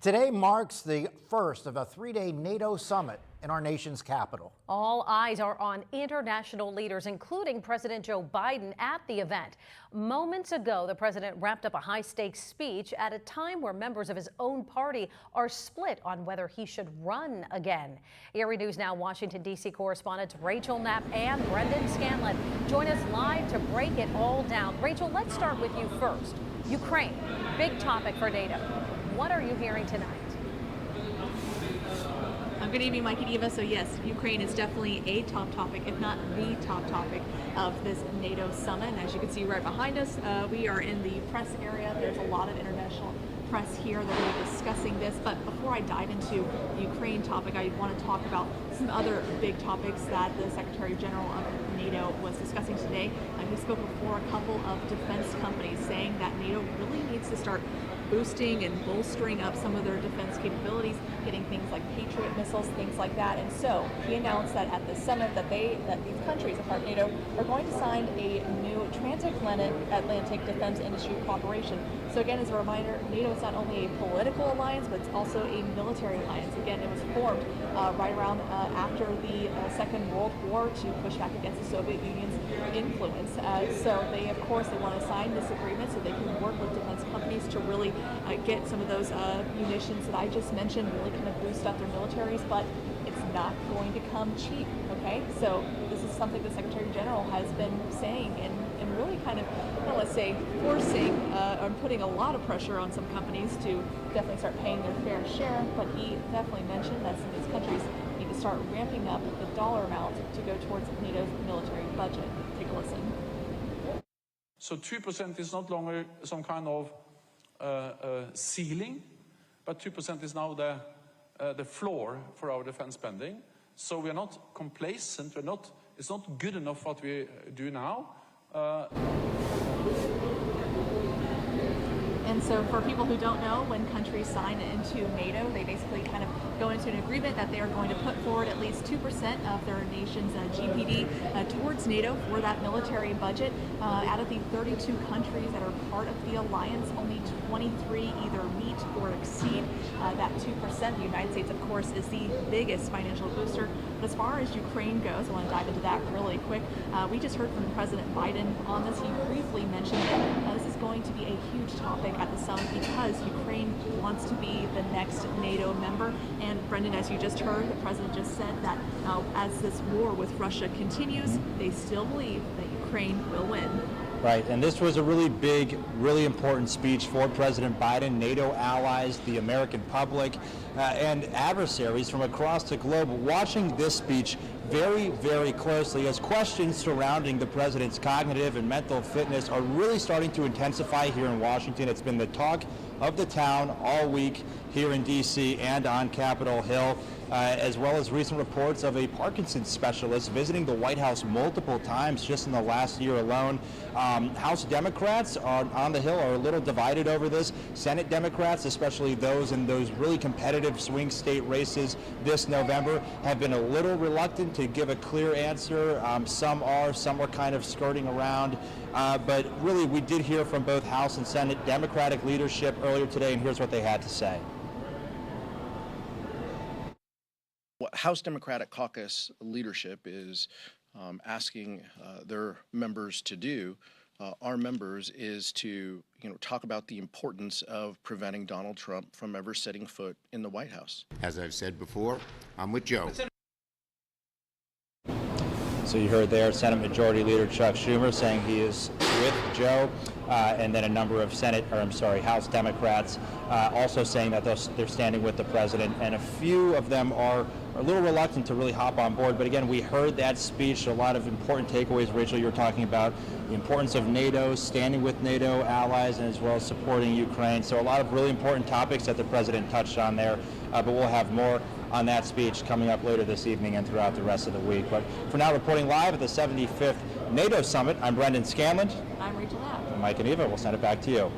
Today marks the first of a three-day NATO summit in our nation's capital. All eyes are on international leaders, including President Joe Biden, at the event. Moments ago, the president wrapped up a high-stakes speech at a time where members of his own party are split on whether he should run again. Erie News Now Washington, D.C. correspondents Rachel Knapp and Brendan Scanlon join us live to break it all down. Rachel, let's start with you first. Ukraine, big topic for NATO. What are you hearing tonight? Good evening, Mike and Eva. So yes, Ukraine is definitely a top topic, if not the top topic of this NATO summit. And as you can see right behind us, we are in the press area. There's a lot of international press here that will be discussing this. But before I dive into the Ukraine topic, I want to talk about some other big topics that the Secretary General of NATO was discussing today. He spoke before a couple of defense companies, saying that NATO really needs to start boosting and bolstering up some of their defense capabilities, getting things like Patriot missiles, things like that. And so he announced that at the summit that these countries, a part of NATO, are going to sign a new transatlantic defense industry cooperation. So again, as a reminder, NATO is not only a political alliance, but it's also a military alliance. Again, it was formed right around after the Second World War to push back against the Soviet Union's influence. So they want to sign this agreement so they can work with defense companies to really get some of those munitions that I just mentioned, really kind of boost up their militaries, but it's not going to come cheap, okay? So this is something the Secretary General has been saying and really kind of, let's say, forcing or putting a lot of pressure on some companies to definitely start paying their fair share, but he definitely mentioned that some of these countries need to start ramping up the dollar amount to go towards NATO's military budget. Take a listen. So 2% is not longer some kind of ceiling, but 2% is now the floor for our defense spending. So we are not complacent. It's not good enough what we do now. And so for people who don't know, when countries sign into NATO, they basically kind of go into an agreement that they are going to put forward at least 2% of their nation's GDP towards NATO for that military budget. Out of the 32 countries that are part of the alliance, only 23 either meet or exceed that 2%. The United States, of course, is the biggest financial booster. But as far as Ukraine goes, I want to dive into that really quick. We just heard from President Biden on this. He briefly mentioned that this is going to be a huge topic at the summit because Ukraine wants to be the next NATO member. And Brendan, as you just heard, the president just said that as this war with Russia continues, they still believe that Ukraine will win. Right, and this was a really big, really important speech for President Biden, NATO allies, the American public, and adversaries from across the globe watching this speech very, very closely as questions surrounding the president's cognitive and mental fitness are really starting to intensify here in Washington. It's been the talk of the town all week here in D.C. and on Capitol Hill, as well as recent reports of a Parkinson's specialist visiting the White House multiple times just in the last year alone. House Democrats on the Hill are a little divided over this. Senate Democrats, especially those in those really competitive swing state races this November, have been a little reluctant to give a clear answer. Some are kind of skirting around. But really, we did hear from both House and Senate Democratic leadership earlier today, and here's what they had to say. What House Democratic Caucus leadership is asking their members to do, our members, is to talk about the importance of preventing Donald Trump from ever setting foot in the White House. As I've said before, I'm with Joe. So you heard there Senate Majority Leader Chuck Schumer saying he is with Joe, and then a number of House Democrats also saying that they're standing with the president, and a few of them are a little reluctant to really hop on board. But again, we heard that speech, a lot of important takeaways. Rachel, you were talking about the importance of NATO, standing with NATO allies, and as well as supporting Ukraine. So a lot of really important topics that the president touched on there, but we'll have more on that speech coming up later this evening and throughout the rest of the week. But for now, reporting live at the 75th NATO Summit, I'm Brendan Scanlon. I'm Rachel Knapp. Mike and Eva, we'll send it back to you.